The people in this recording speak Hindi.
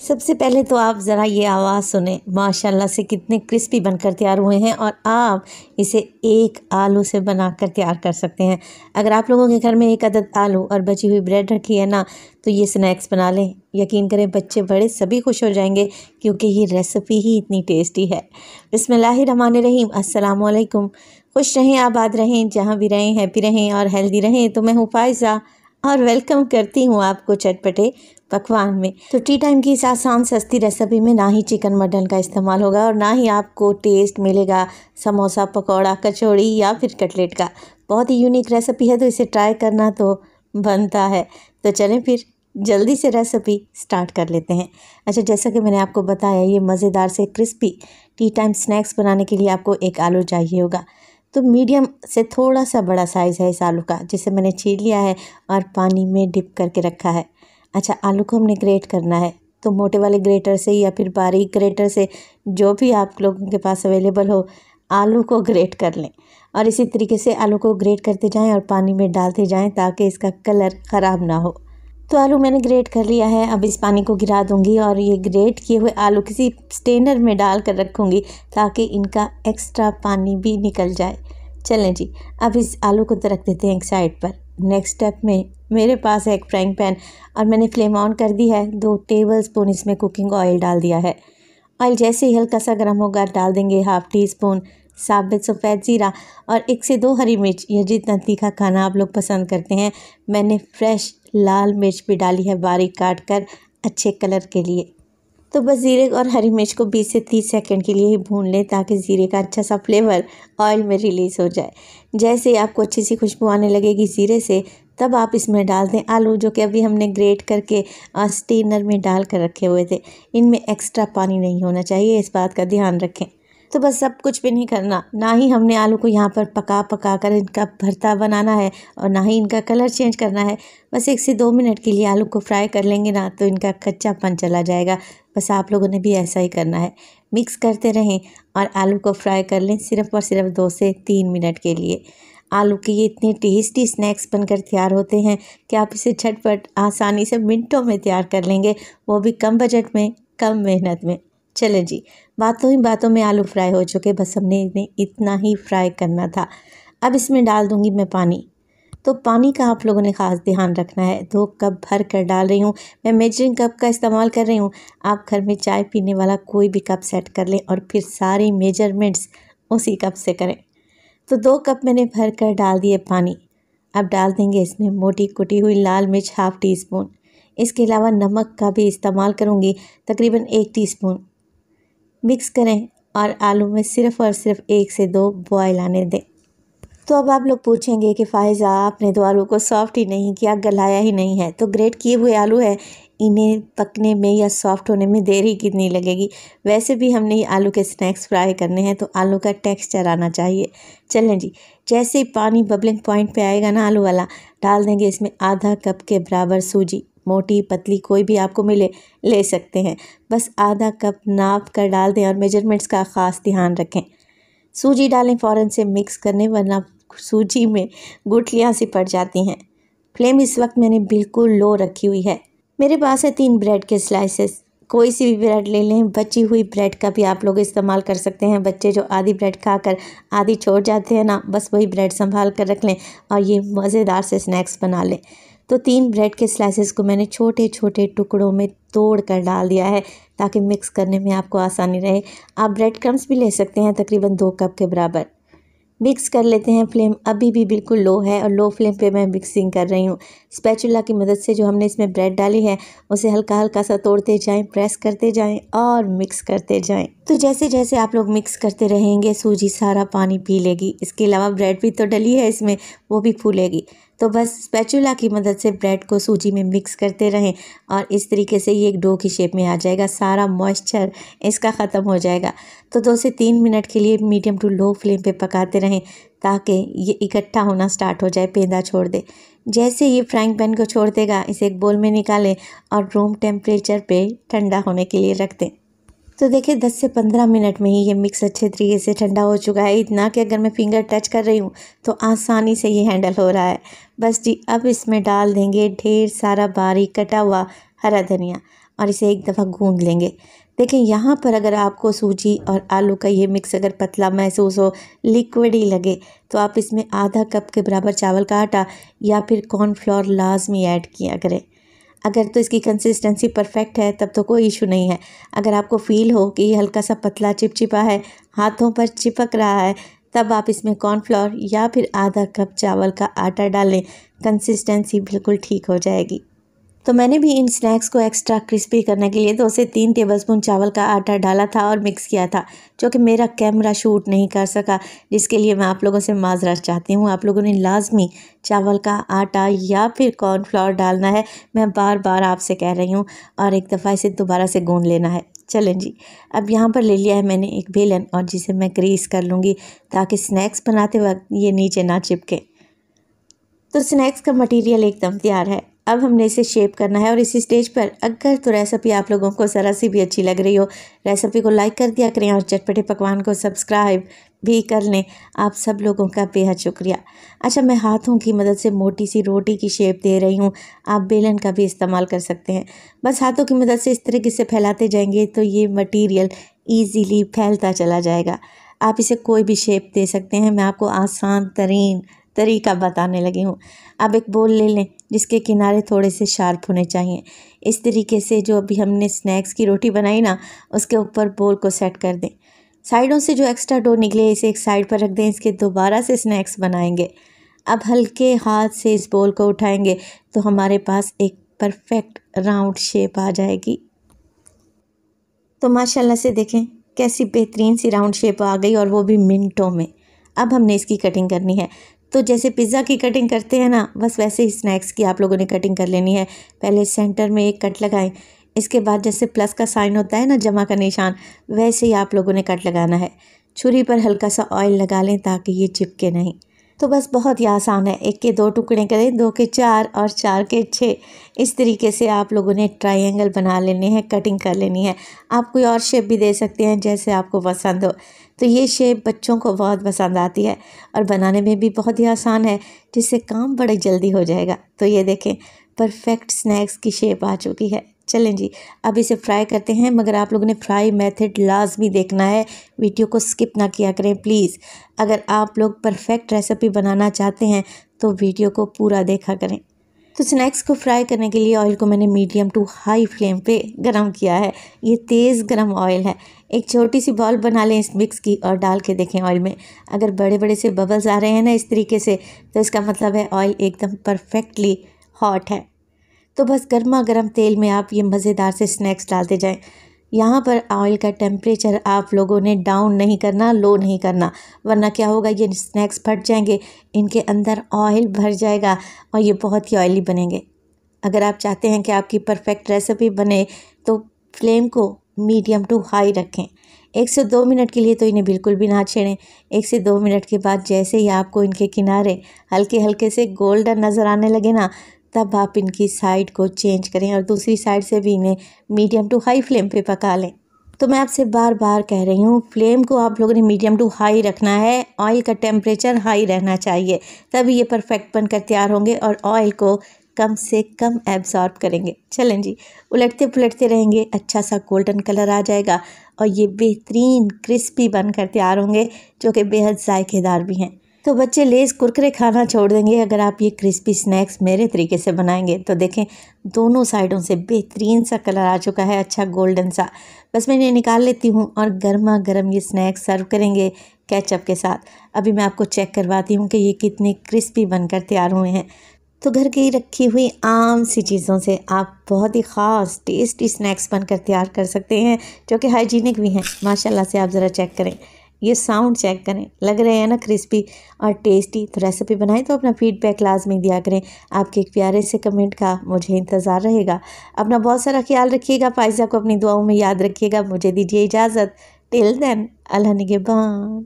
सबसे पहले तो आप ज़रा ये आवाज़ सुने, माशाल्लाह से कितने क्रिस्पी बनकर तैयार हुए हैं और आप इसे एक आलू से बनाकर तैयार कर सकते हैं। अगर आप लोगों के घर में एक अदद आलू और बची हुई ब्रेड रखी है ना, तो ये स्नैक्स बना लें। यकीन करें बच्चे बड़े सभी खुश हो जाएंगे क्योंकि ये रेसिपी ही इतनी टेस्टी है। बिस्मिल्लाहिर्रहमानिर्रहीम, अस्सलाम वालेकुम। खुश रहें, आबाद रहें, जहाँ भी रहें हैप्पी रहें और हेल्दी रहें। तो मैं हूँ फ़ायज़ा और वेलकम करती हूँ आपको चटपटे पकवान में। तो टी टाइम की इस आसान सस्ती रेसिपी में ना ही चिकन मटन का इस्तेमाल होगा और ना ही आपको टेस्ट मिलेगा समोसा, पकौड़ा, कचौड़ी या फिर कटलेट का। बहुत ही यूनिक रेसिपी है, तो इसे ट्राई करना तो बनता है। तो चलें फिर जल्दी से रेसिपी स्टार्ट कर लेते हैं। अच्छा, जैसा कि मैंने आपको बताया, ये मज़ेदार से क्रिस्पी टी टाइम स्नैक्स बनाने के लिए आपको एक आलू चाहिए होगा। तो मीडियम से थोड़ा सा बड़ा साइज़ है इस आलू का, जिसे मैंने छील लिया है और पानी में डिप करके रखा है। अच्छा, आलू को हमने ग्रेट करना है, तो मोटे वाले ग्रेटर से या फिर बारीक ग्रेटर से, जो भी आप लोगों के पास अवेलेबल हो, आलू को ग्रेट कर लें। और इसी तरीके से आलू को ग्रेट करते जाएं और पानी में डालते जाएं ताकि इसका कलर ख़राब ना हो। तो आलू मैंने ग्रेट कर लिया है। अब इस पानी को गिरा दूंगी और ये ग्रेट किए हुए आलू किसी स्ट्रेनर में डाल कर रखूँगी ताकि इनका एक्स्ट्रा पानी भी निकल जाए। चलें जी, अब इस आलू को तो रख देते हैं एक साइड पर। नेक्स्ट स्टेप में मेरे पास है एक फ्राइंग पैन और मैंने फ्लेम ऑन कर दी है। 2 टेबलस्पून इसमें कुकिंग ऑयल डाल दिया है। ऑयल जैसे ही हल्का सा गर्म होगा, डाल देंगे 1/2 टीस्पून साबित सफ़ेद ज़ीरा और 1 से 2 हरी मिर्च, या जितना तीखा खाना आप लोग पसंद करते हैं। मैंने फ्रेश लाल मिर्च भी डाली है बारीक काट कर, अच्छे कलर के लिए। तो बस ज़ीरे और हरी मिर्च को 20 से 30 सेकंड के लिए ही भून लें ताकि ज़ीरे का अच्छा सा फ्लेवर ऑयल में रिलीज़ हो जाए। जैसे ही आपको अच्छी सी खुशबू आने लगेगी ज़ीरे से, तब आप इसमें डाल दें आलू, जो कि अभी हमने ग्रेट करके स्ट्रेनर में डाल कर रखे हुए थे। इनमें एक्स्ट्रा पानी नहीं होना चाहिए, इस बात का ध्यान रखें। तो बस सब कुछ भी नहीं करना, ना ही हमने आलू को यहाँ पर पका कर इनका भरता बनाना है और ना ही इनका कलर चेंज करना है। बस 1 से 2 मिनट के लिए आलू को फ्राई कर लेंगे ना, तो इनका कच्चापन चला जाएगा। बस आप लोगों ने भी ऐसा ही करना है, मिक्स करते रहें और आलू को फ्राई कर लें सिर्फ़ और सिर्फ 2 से 3 मिनट के लिए। आलू के ये इतने टेस्टी स्नैक्स बनकर तैयार होते हैं कि आप इसे झटपट आसानी से मिनटों में तैयार कर लेंगे, वो भी कम बजट में, कम मेहनत में। चलें जी, बातों ही बातों में आलू फ्राई हो चुके, बस हमने इन्हें इतना ही फ्राई करना था। अब इसमें डाल दूंगी मैं पानी। तो पानी का आप लोगों ने ख़ास ध्यान रखना है। 2 कप भर कर डाल रही हूँ, मैं मेजरिंग कप का इस्तेमाल कर रही हूँ। आप घर में चाय पीने वाला कोई भी कप सेट कर लें और फिर सारी मेजरमेंट्स उसी कप से करें। तो 2 कप मैंने भर कर डाल दिए पानी। अब डाल देंगे इसमें मोटी कुटी हुई लाल मिर्च 1/2 टीस्पून। इसके अलावा नमक का भी इस्तेमाल करूँगी, तकरीबन 1 टीस्पून। मिक्स करें और आलू में सिर्फ़ और सिर्फ 1 से 2 बॉयल आने दें। तो अब आप लोग पूछेंगे कि फ़ायज़ा, आपने तो आलू को सॉफ़्ट ही नहीं किया, गलाया ही नहीं है। तो ग्रेट किए हुए आलू है, इन्हें पकने में या सॉफ़्ट होने में देर ही कितनी लगेगी। वैसे भी हमने ये आलू के स्नैक्स फ्राई करने हैं, तो आलू का टेक्सचर आना चाहिए। चलें जी, जैसे ही पानी बबलिंग पॉइंट पे आएगा ना आलू वाला, डाल देंगे इसमें आधा कप के बराबर सूजी। मोटी पतली कोई भी आपको मिले ले सकते हैं, बस आधा कप नाप कर डाल दें और मेजरमेंट्स का ख़ास ध्यान रखें। सूजी डालें फ़ौरन से मिक्स करने, वरना सूजी में गुठलियाँ सी पड़ जाती हैं। फ्लेम इस वक्त मैंने बिल्कुल लो रखी हुई है। मेरे पास है 3 ब्रेड के स्लाइसेस, कोई सी भी ब्रेड ले लें। बची हुई ब्रेड का भी आप लोग इस्तेमाल कर सकते हैं। बच्चे जो आधी ब्रेड खाकर आधी छोड़ जाते हैं ना, बस वही ब्रेड संभाल कर रख लें और ये मज़ेदार से स्नैक्स बना लें। तो 3 ब्रेड के स्लाइसेस को मैंने छोटे छोटे टुकड़ों में तोड़ कर डाल दिया है ताकि मिक्स करने में आपको आसानी रहे। आप ब्रेड क्रम्स भी ले सकते हैं, तकरीबन 2 कप के बराबर। मिक्स कर लेते हैं। फ्लेम अभी भी बिल्कुल लो है और लो फ्लेम पे मैं मिक्सिंग कर रही हूँ। स्पैचुला की मदद से जो हमने इसमें ब्रेड डाली है, उसे हल्का हल्का सा तोड़ते जाएं, प्रेस करते जाएं और मिक्स करते जाएं। तो जैसे जैसे आप लोग मिक्स करते रहेंगे, सूजी सारा पानी पी लेगी। इसके अलावा ब्रेड भी तो डली है इसमें, वो भी फूलेगी। तो बस स्पैचुला की मदद से ब्रेड को सूजी में मिक्स करते रहें और इस तरीके से ये एक डो की शेप में आ जाएगा। सारा मॉइस्चर इसका ख़त्म हो जाएगा। तो 2 से 3 मिनट के लिए मीडियम टू लो फ्लेम पे पकाते रहें ताकि ये इकट्ठा होना स्टार्ट हो जाए, पेंदा छोड़ दे। जैसे ये फ्राइंग पैन को छोड़ देगा, इसे एक बोल में निकालें और रूम टेम्परेचर पे ठंडा होने के लिए रख दें। तो देखिए 10 से 15 मिनट में ही ये मिक्स अच्छे तरीके से ठंडा हो चुका है। इतना कि अगर मैं फिंगर टच कर रही हूँ तो आसानी से ये हैंडल हो रहा है। बस जी, अब इसमें डाल देंगे ढेर सारा बारीक कटा हुआ हरा धनिया और इसे एक दफ़ा गूंद लेंगे। देखें यहाँ पर अगर आपको सूजी और आलू का ये मिक्स अगर पतला महसूस हो, लिक्विड ही लगे, तो आप इसमें आधा कप के बराबर चावल का आटा या फिर कॉर्नफ्लोर लाजमी ऐड किया करें। अगर तो इसकी कंसिस्टेंसी परफेक्ट है तब तो कोई इशू नहीं है। अगर आपको फ़ील हो कि ये हल्का सा पतला चिपचिपा है, हाथों पर चिपक रहा है, तब आप इसमें कॉर्नफ्लोर या फिर आधा कप चावल का आटा डालें, कंसिस्टेंसी बिल्कुल ठीक हो जाएगी। तो मैंने भी इन स्नैक्स को एक्स्ट्रा क्रिस्पी करने के लिए 2 से 3 टेबलस्पून चावल का आटा डाला था और मिक्स किया था, जो कि मेरा कैमरा शूट नहीं कर सका, जिसके लिए मैं आप लोगों से माजरत चाहती हूँ। आप लोगों ने लाजमी चावल का आटा या फिर कॉर्नफ्लोर डालना है, मैं बार बार आपसे कह रही हूँ, और एक दफ़ा इसे दोबारा से गूंद लेना है। चलें जी, अब यहाँ पर ले लिया है मैंने एक बेलन और जिसे मैं ग्रीस कर लूँगी ताकि स्नैक्स बनाते वक्त ये नीचे ना चिपके। तो स्नैक्स का मटेरियल एकदम तैयार है। अब हमने इसे शेप करना है और इसी स्टेज पर अगर तो रेसिपी आप लोगों को ज़रा सी भी अच्छी लग रही हो, रेसिपी को लाइक कर दिया करें और चटपटे पकवान को सब्सक्राइब भी कर लें। आप सब लोगों का बेहद शुक्रिया। अच्छा, मैं हाथों की मदद से मोटी सी रोटी की शेप दे रही हूँ, आप बेलन का भी इस्तेमाल कर सकते हैं। बस हाथों की मदद से इस तरीके से फैलाते जाएंगे तो ये मटीरियल ईज़िली फैलता चला जाएगा। आप इसे कोई भी शेप दे सकते हैं, मैं आपको आसान तरीन तरीका बताने लगी हूँ। अब एक बोल ले लें जिसके किनारे थोड़े से शार्प होने चाहिए। इस तरीके से जो अभी हमने स्नैक्स की रोटी बनाई ना, उसके ऊपर बोल को सेट कर दें। साइडों से जो एक्स्ट्रा डो निकले इसे एक साइड पर रख दें, इसके दोबारा से स्नैक्स बनाएंगे। अब हल्के हाथ से इस बोल को उठाएंगे तो हमारे पास एक परफेक्ट राउंड शेप आ जाएगी। तो माशाल्लाह से देखें कैसी बेहतरीन सी राउंड शेप आ गई, और वो भी मिनटों में। अब हमने इसकी कटिंग करनी है। तो जैसे पिज़्ज़ा की कटिंग करते हैं ना, बस वैसे ही स्नैक्स की आप लोगों ने कटिंग कर लेनी है। पहले सेंटर में एक कट लगाएं, इसके बाद जैसे प्लस का साइन होता है ना, जमा का निशान, वैसे ही आप लोगों ने कट लगाना है। छुरी पर हल्का सा ऑयल लगा लें ताकि ये चिपके नहीं। तो बस बहुत ही आसान है, 1 के 2 टुकड़े करें, 2 के 4 और 4 के 6। इस तरीके से आप लोगों ने ट्रायंगल बना लेने हैं, कटिंग कर लेनी है। आप कोई और शेप भी दे सकते हैं जैसे आपको पसंद हो। तो ये शेप बच्चों को बहुत पसंद आती है और बनाने में भी बहुत ही आसान है, जिससे काम बड़ी जल्दी हो जाएगा। तो ये देखें परफेक्ट स्नैक्स की शेप आ चुकी है। चलें जी, अब इसे फ्राई करते हैं, मगर आप लोगों ने फ्राई मेथड लाजमी देखना है, वीडियो को स्किप ना किया करें प्लीज़। अगर आप लोग परफेक्ट रेसिपी बनाना चाहते हैं तो वीडियो को पूरा देखा करें। तो स्नैक्स को फ्राई करने के लिए ऑयल को मैंने मीडियम टू हाई फ्लेम पे गरम किया है। ये तेज़ गरम ऑयल है। एक छोटी सी बॉल बना लें इस मिक्स की और डाल के देखें ऑयल में। अगर बड़े बड़े से बबल्स आ रहे हैं ना इस तरीके से, तो इसका मतलब है ऑयल एकदम परफेक्टली हॉट है। तो बस गर्मा गर्म तेल में आप ये मज़ेदार से स्नैक्स डालते जाएं। यहाँ पर ऑयल का टेम्परेचर आप लोगों ने डाउन नहीं करना, लो नहीं करना, वरना क्या होगा, ये स्नैक्स फट जाएंगे, इनके अंदर ऑयल भर जाएगा और ये बहुत ही ऑयली बनेंगे। अगर आप चाहते हैं कि आपकी परफेक्ट रेसिपी बने तो फ्लेम को मीडियम टू हाई रखें। 1 से 2 मिनट के लिए तो इन्हें बिल्कुल भी ना छेड़ें। 1 से 2 मिनट के बाद जैसे ही आपको इनके किनारे हल्के हल्के से गोल्डन नज़र आने लगे ना, तब आप इनकी साइड को चेंज करें और दूसरी साइड से भी इन्हें मीडियम टू हाई फ्लेम पे पका लें। तो मैं आपसे बार बार कह रही हूँ, फ्लेम को आप लोगों ने मीडियम टू हाई रखना है, ऑयल का टेम्परेचर हाई रहना चाहिए, तभी ये परफेक्ट बनकर तैयार होंगे और ऑयल को कम से कम एब्जॉर्ब करेंगे। चलें जी, उलटते पुलटते रहेंगे, अच्छा सा गोल्डन कलर आ जाएगा और ये बेहतरीन क्रिस्पी बनकर तैयार होंगे, जो कि बेहद जायकेदार भी हैं। तो बच्चे लेस कुरकुरे खाना छोड़ देंगे अगर आप ये क्रिस्पी स्नैक्स मेरे तरीके से बनाएंगे। तो देखें दोनों साइडों से बेहतरीन सा कलर आ चुका है, अच्छा गोल्डन सा। बस मैं इन्हें निकाल लेती हूँ और गर्मा गर्म ये स्नैक्स सर्व करेंगे केचप के साथ। अभी मैं आपको चेक करवाती हूँ कि ये कितने क्रिस्पी बनकर तैयार हुए हैं। तो घर की रखी हुई आम सी चीज़ों से आप बहुत ही ख़ास टेस्टी स्नैक्स बनकर तैयार कर सकते हैं, जो कि हाइजीनिक भी हैं। माशाल्लाह से आप ज़रा चेक करें, ये साउंड चेक करें, लग रहे हैं ना क्रिस्पी और टेस्टी। तो रेसिपी बनाएं तो अपना फीडबैक लाजमी दिया करें। आपके एक प्यारे से कमेंट का मुझे इंतज़ार रहेगा। अपना बहुत सारा ख्याल रखिएगा, फाइज़ा को अपनी दुआओं में याद रखिएगा। मुझे दीजिए इजाज़त। टिल देन, अल्लाह निगहबान।